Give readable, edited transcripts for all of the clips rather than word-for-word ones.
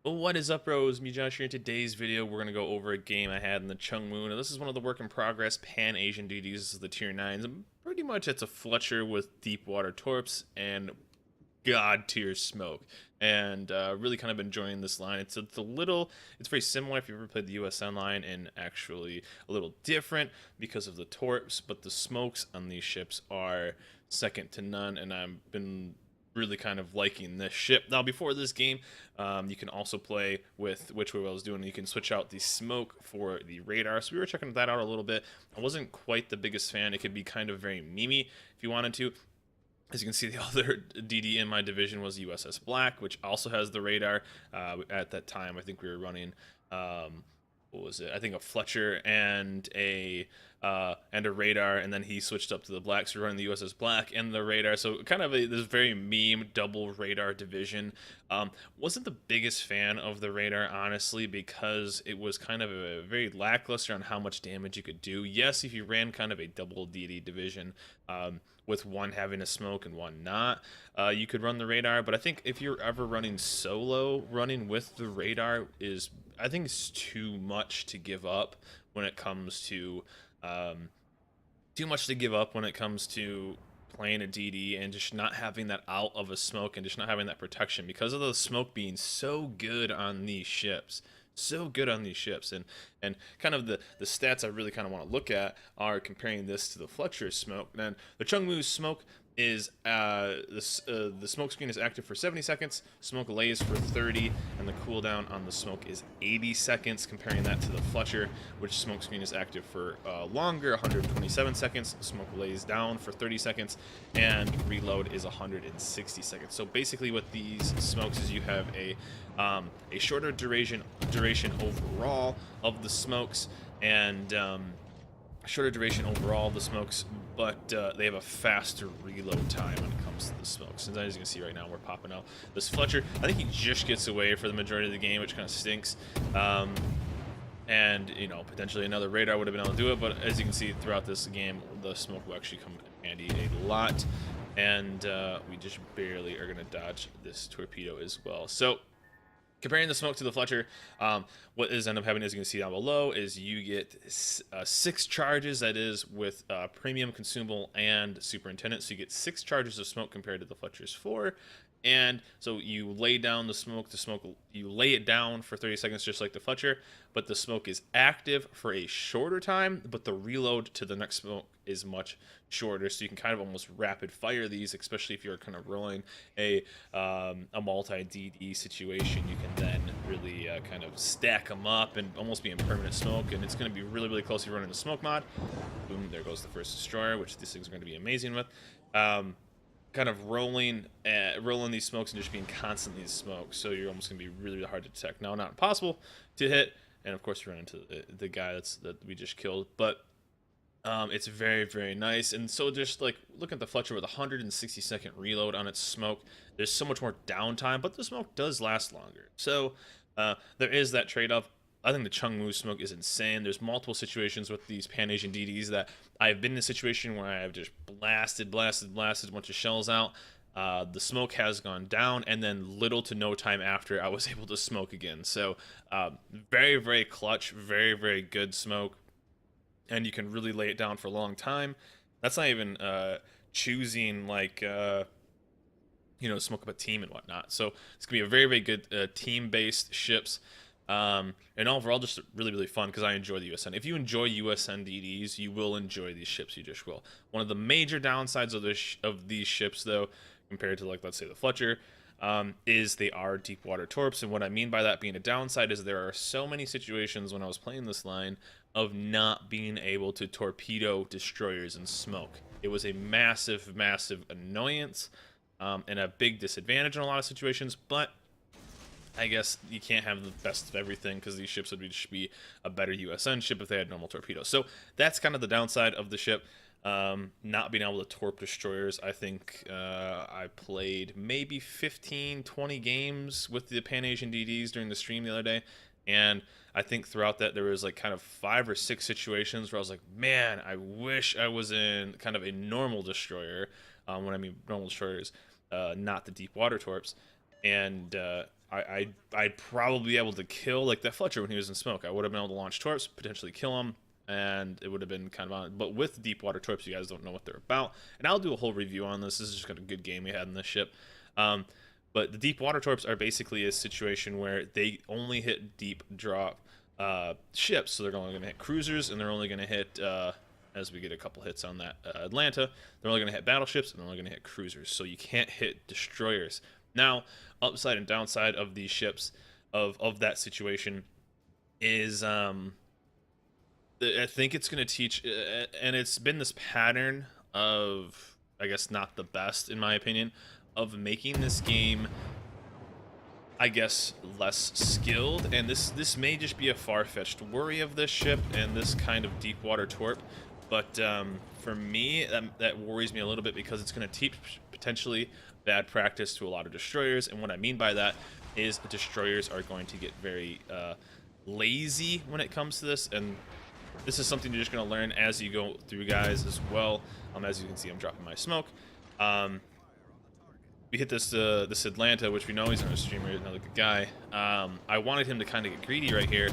What is up, bros? Me, Josh here. In today's video, we're going to go over a game I had in the Chung Mu. Now, this is one of the work in progress Pan-Asian DDs. This is the Tier 9s. And pretty much it's a Fletcher with deep water torps and god tier smoke. And really kind of enjoying this line. It's very similar if you've ever played the USN line, and actually a little different because of the torps, but the smokes on these ships are second to none, and I've been really kind of liking this ship. Now, before this game, you can also play with which way I was doing. You can switch out the smoke for the radar. So we were checking that out a little bit. I wasn't quite the biggest fan. It could be kind of very memey if you wanted to. As you can see, the other DD in my division was USS Black, which also has the radar. At that time, I think we were running, what was it? I think a Fletcher and a radar, and then he switched up to the Black, so we're running the USS Black and the radar. So kind of this very meme double radar division. Wasn't the biggest fan of the radar, honestly, because it was kind of a very lackluster on how much damage you could do. Yes, if you ran kind of a double DD division, with one having a smoke and one not, you could run the radar. But I think if you're ever running solo, running with the radar is, I think, it's too much to give up when it comes to playing a DD and just not having that out of a smoke and just not having that protection because of the smoke being so good on these ships. And kind of the stats I really kind of want to look at are comparing this to the Fletcher smoke. And the Chung Mu smoke is the smoke screen is active for 70 seconds, smoke lays for 30, and the cooldown on the smoke is 80 seconds. Comparing that to the Fletcher, which smoke screen is active for longer, 127 seconds, smoke lays down for 30 seconds, and reload is 160 seconds. So basically, what these smokes is you have a shorter duration overall of the smokes, and shorter duration overall of the smokes, but they have a faster reload time when it comes to the smokes. And as you can see right now, we're popping out this Fletcher. I think he just gets away for the majority of the game, which kind of stinks. And, you know, potentially another radar would have been able to do it, but as you can see throughout this game, the smoke will actually come in handy a lot. And we just barely are going to dodge this torpedo as well. So comparing the smoke to the Fletcher, what is end up happening, as you can see down below, is you get 6 charges. That is with premium, consumable, and superintendent. So you get 6 charges of smoke compared to the Fletcher's 4. And so you lay down the smoke. You lay it down for 30 seconds, just like the Fletcher, but the smoke is active for a shorter time, but the reload to the next smoke is much shorter. So you can kind of almost rapid fire these, especially if you're kind of rolling a multi DD situation. You can then really kind of stack them up and almost be in permanent smoke, and it's going to be really, really close if you're running the smoke mod. Boom, there goes the first destroyer, which these things are going to be amazing with. Kind of rolling these smokes and just being constantly smoked, so you're almost gonna be really, really hard to detect. Now, not impossible to hit, and of course you run into the guy that we just killed, but it's very, very nice. And so just like look at the Fletcher with 160-second reload on its smoke. There's so much more downtime, but the smoke does last longer. So there is that trade-off. I think the Chung Mu smoke is insane. There's multiple situations with these Pan-Asian DDs that I've been in a situation where I have just blasted a bunch of shells out. The smoke has gone down, and then little to no time after, I was able to smoke again. So very, very clutch, very, very good smoke, and you can really lay it down for a long time. That's not even choosing like smoke up a team and whatnot. So it's gonna be a very, very good team-based ships. And overall, just really, really fun because I enjoy the USN. If you enjoy USN DDs, you will enjoy these ships. You just will. One of the major downsides of these ships, though, compared to, like, let's say the Fletcher, is they are deep water torps. And what I mean by that being a downside is there are so many situations when I was playing this line of not being able to torpedo destroyers in smoke. It was a massive, massive annoyance, and a big disadvantage in a lot of situations, but I guess you can't have the best of everything because these ships would just be a better USN ship if they had normal torpedoes. So that's kind of the downside of the ship, not being able to torp destroyers. I think I played maybe 15, 20 games with the Pan-Asian DDs during the stream the other day, and I think throughout that there was like kind of 5 or 6 situations where I was like, man, I wish I was in kind of a normal destroyer. When I mean normal destroyers, not the deep water torps. And I'd probably be able to kill like that Fletcher when he was in smoke. I would have been able to launch torps, potentially kill him, and it would have been kind of on. But with deep water torps, you guys don't know what they're about, and I'll do a whole review on this. This is just kind of a good game we had in this ship. But the deep water torps are basically a situation where they only hit deep drop ships, so they're only going to hit cruisers, and they're only going to hit. As we get a couple hits on that Atlanta, they're only going to hit battleships, and they're only going to hit cruisers, so you can't hit destroyers. Now, upside and downside of these ships, of that situation, is I think it's going to teach, and it's been this pattern of, I guess, not the best in my opinion, of making this game, I guess, less skilled. And this may just be a far-fetched worry of this ship and this kind of deep water torp, but for me, that worries me a little bit, because it's going to teach potentially bad practice to a lot of destroyers. And what I mean by that is destroyers are going to get very lazy when it comes to this, and this is something you're just going to learn as you go through, guys, as well. As you can see, I'm dropping my smoke. We hit this Atlanta, which we know he's not a streamer, another good guy. I wanted him to kind of get greedy right here,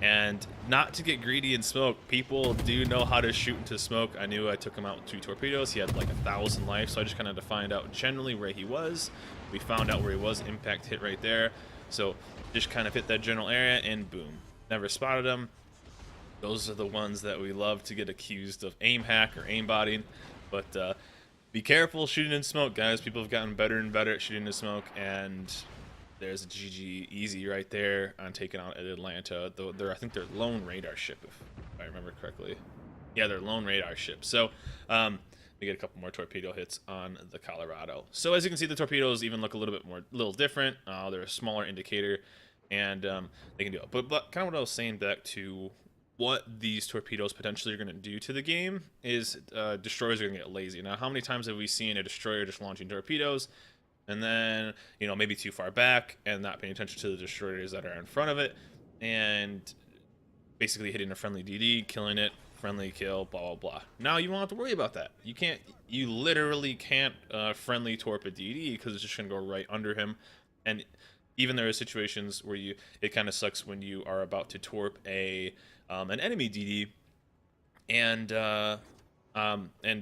and not to get greedy in smoke. People do know how to shoot into smoke. I knew I took him out with 2 torpedoes. He had like 1,000 life, so I just kind of had to find out generally where he was. We found out where he was. Impact hit right there. So just kind of hit that general area, and boom. Never spotted him. Those are the ones that we love to get accused of aim hack or aimbotting. But be careful shooting in smoke, guys. People have gotten better and better at shooting in smoke, and there's a GG easy right there on taking out Atlanta. Though I think they're lone radar ship, if I remember correctly. Yeah, they're lone radar ship. So we get a couple more torpedo hits on the Colorado. So as you can see, the torpedoes even look a little different. They're a smaller indicator, and they can do it. But kind of what I was saying back to what these torpedoes potentially are going to do to the game is destroyers are going to get lazy. Now, how many times have we seen a destroyer just launching torpedoes and then, you know, maybe too far back and not paying attention to the destroyers that are in front of it, and basically hitting a friendly DD, killing it, friendly kill, blah, blah, blah. Now you won't have to worry about that. You literally can't friendly torp a DD, because it's just going to go right under him. And even there are situations where it kind of sucks when you are about to torp an enemy DD, and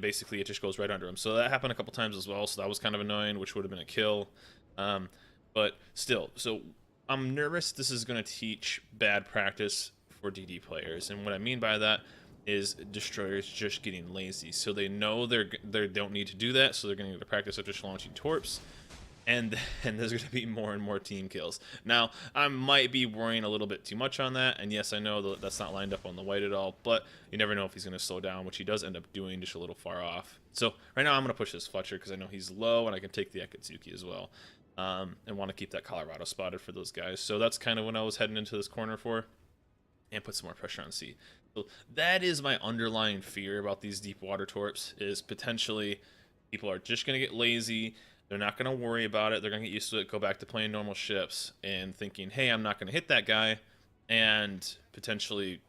basically it just goes right under him. So that happened a couple times as well, so that was kind of annoying, which would have been a kill. But still, so I'm nervous this is going to teach bad practice for DD players, and what I mean by that is destroyers just getting lazy. So they know they don't need to do that, so they're going to get to practice of just launching torps. And there's going to be more and more team kills. Now, I might be worrying a little bit too much on that, and yes, I know that's not lined up on the white at all, but you never know if he's going to slow down, which he does end up doing, just a little far off. So right now I'm going to push this Fletcher, because I know he's low, and I can take the Akatsuki as well, and want to keep that Colorado spotted for those guys. So that's kind of what I was heading into this corner for, and put some more pressure on C. So that is my underlying fear about these deep water torps, is potentially people are just going to get lazy. They're not going to worry about it. They're going to get used to it, go back to playing normal ships, and thinking, hey, I'm not going to hit that guy, and potentially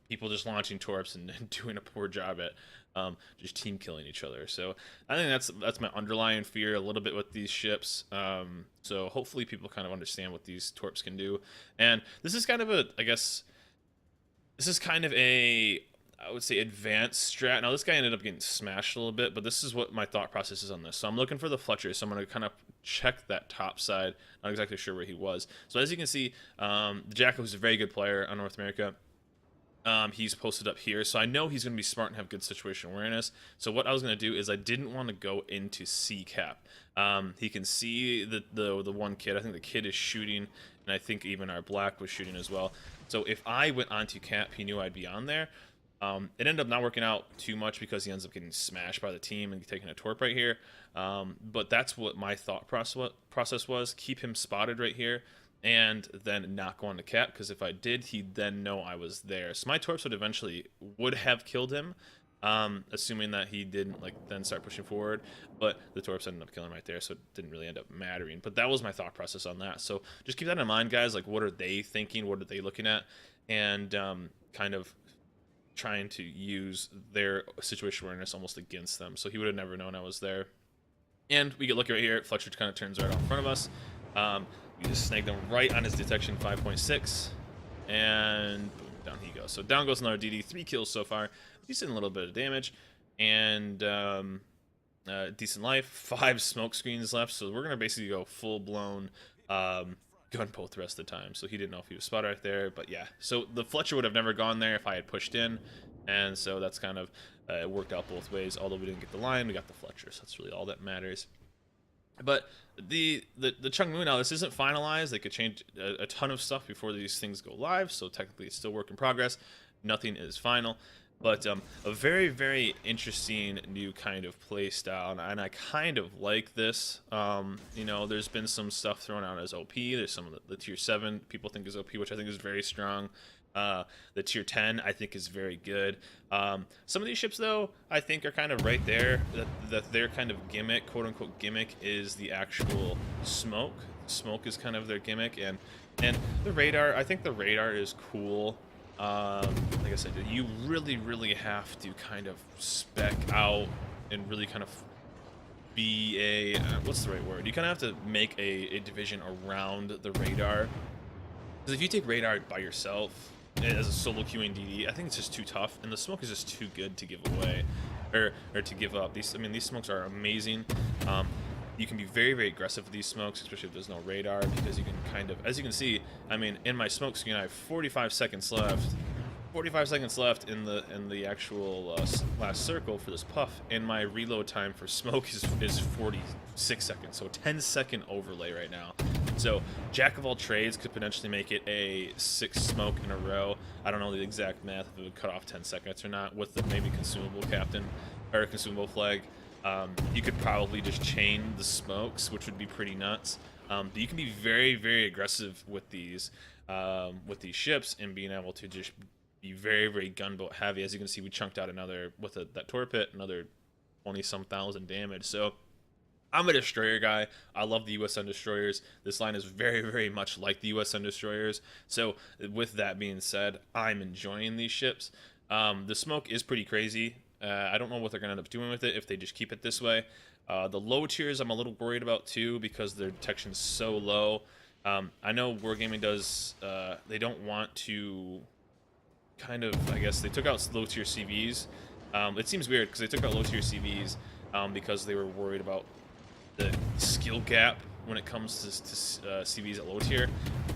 people just launching torps and doing a poor job at just team killing each other. So I think that's my underlying fear a little bit with these ships. So hopefully people kind of understand what these torps can do. And this is kind of I would say advanced strat. Now this guy ended up getting smashed a little bit, but this is what my thought process is on this. So I'm looking for the Fletcher, so I'm going to kind of check that top side. Not exactly sure where he was. So as you can see, the Jacko, who's a very good player on North America, he's posted up here, so I know he's going to be smart and have good situation awareness. So what I was going to do is I didn't want to go into C cap. He can see the one kid. I think the kid is shooting, and I think even our black was shooting as well. So if I went onto cap, he knew I'd be on there. It ended up not working out too much, because he ends up getting smashed by the team and taking a torp right here. But that's what my thought process was. Keep him spotted right here, and then not go on to cap, because if I did, he'd then know I was there. So my torps would have killed him, assuming that he didn't then start pushing forward. But the torps ended up killing him right there, so it didn't really end up mattering. But that was my thought process on that. So just keep that in mind, guys. What are they thinking? What are they looking at? And kind of trying to use their situation awareness almost against them. So he would have never known I was there. And we get lucky right here. Fletcher kind of turns right out in front of us. We just snagged him right on his detection 5.6. And boom, down he goes. So down goes another DD. 3 kills so far. Decent little bit of damage. And decent life. 5 smoke screens left. So we're going to basically go full-blown gun both the rest of the time. So he didn't know if he was spotted right there. But yeah. So the Fletcher would have never gone there if I had pushed in. And so that's kind of it worked out both ways. Although we didn't get the line, we got the Fletcher. So that's really all that matters. But the Chung Mu now, this isn't finalized. They could change a ton of stuff before these things go live. So technically it's still work in progress. Nothing is final. But a very, very interesting new kind of play style, and I kind of like this. You know, there's been some stuff thrown out as OP. There's some of the tier 7 people think is OP, which I think is very strong. The tier 10 I think is very good. Some of these ships though I think are kind of right there. That their kind of gimmick, quote unquote gimmick, is the actual smoke. Smoke is kind of their gimmick, and the radar. I think the radar is cool. Like I said, you really have to kind of spec out and really kind of be a what's the right word? You kind of have to make a division around the radar. Because if you take radar by yourself as a solo queuing DD, I think it's just too tough, and the smoke is just too good to give away or to give up. These smokes are amazing. You can be very aggressive with these smokes, especially if there's no radar, because you can kind of, as you can see, I mean, in my smoke screen, I have 45 seconds left. 45 seconds left in the actual last circle for this puff, and my reload time for smoke is 46 seconds, so 10-second overlay right now. So jack of all trades could potentially make it a 6 smoke in a row. I don't know the exact math if it would cut off 10 seconds or not with the maybe consumable captain or consumable flag. You could probably just chain the smokes, which would be pretty nuts. But you can be very aggressive with these ships and being able to just be very gunboat heavy. As you can see, we chunked out another with that torped, another 20-some thousand damage. So I'm a destroyer guy. I love the USN destroyers. This line is very much like the USN destroyers. So with that being said, I'm enjoying these ships. The smoke is pretty crazy. I don't know what they're going to end up doing with it if they just keep it this way. The low tiers I'm a little worried about too, because their detection's so low. I know Wargaming does, they don't want to kind of, I guess, they took out low tier CVs. It seems weird because they took out low tier CVs because they were worried about the skill gap when it comes to CVs at low tier,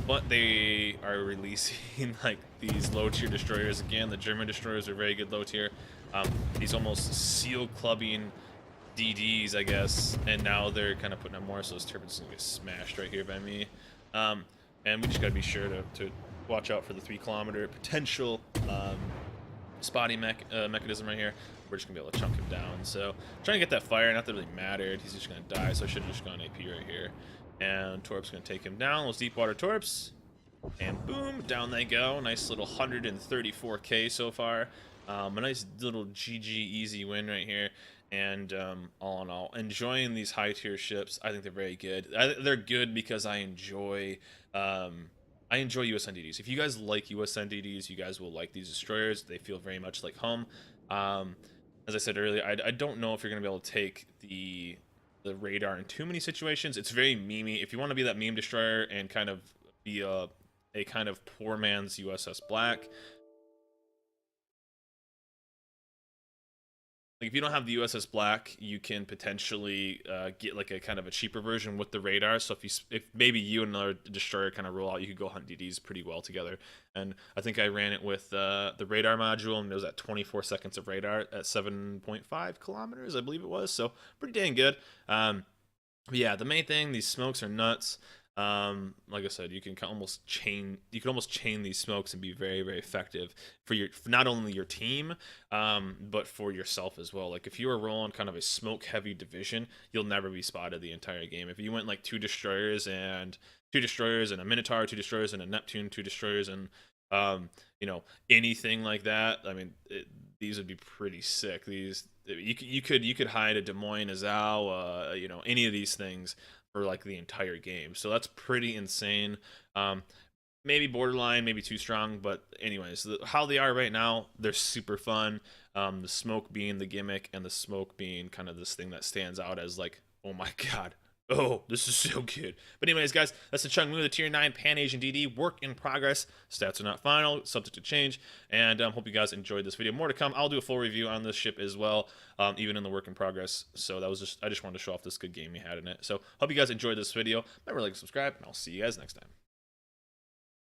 but they are releasing like these low tier destroyers again. The German destroyers are very good low tier. These almost seal clubbing DDs, I guess, and now they're kind of putting up more, so those turbines gonna get smashed right here by me. And we just gotta be sure to watch out for the 3-kilometer potential spotting mechanism right here. We're just gonna be able to chunk him down. So trying to get that fire, not that it really mattered. He's just gonna die, so I should have just gone AP right here. And Torp's gonna take him down. Those deep water Torps, and boom, down they go. Nice little 134k so far. A nice little GG easy win right here. And all in all, enjoying these high tier ships. I think they're very good. They're good because I enjoy USN DDs. If you guys like USN DDs, you guys will like these destroyers. They feel very much like home. As I said earlier, I don't know if you're gonna be able to take the radar in too many situations. It's very memey. If you want to be that meme destroyer and kind of be a kind of poor man's USS Black. Like if you don't have the USS Black, you can potentially get like a kind of a cheaper version with the radar. So if maybe you and another destroyer kind of roll out, you could go hunt DDs pretty well together. And I think I ran it with the radar module, and it was at 24 seconds of radar at 7.5 kilometers, I believe it was. So pretty dang good. But yeah, the main thing, these smokes are nuts. Like I said, you can almost chain these smokes and be very effective for not only your team, but for yourself as well. Like if you were rolling kind of a smoke heavy division, you'll never be spotted the entire game. If you went like two destroyers and a Minotaur, 2 destroyers and a Neptune, 2 destroyers and you know, anything like that, I mean, these would be pretty sick. These you could hide a Des Moines, Azal, you know, any of these things for like the entire game. So that's pretty insane. Maybe borderline, maybe too strong, but anyways, how they are right now, they're super fun. The smoke being the gimmick, and the smoke being kind of this thing that stands out as like Oh my god. Oh, this is so good. But anyways, guys, that's the Chung Mu, the Tier 9 Pan-Asian DD. Work in progress. Stats are not final, subject to change. And hope you guys enjoyed this video. More to come. I'll do a full review on this ship as well, even in the work in progress. So I just wanted to show off this good game we had in it. So hope you guys enjoyed this video. Remember, like and subscribe, and I'll see you guys next time.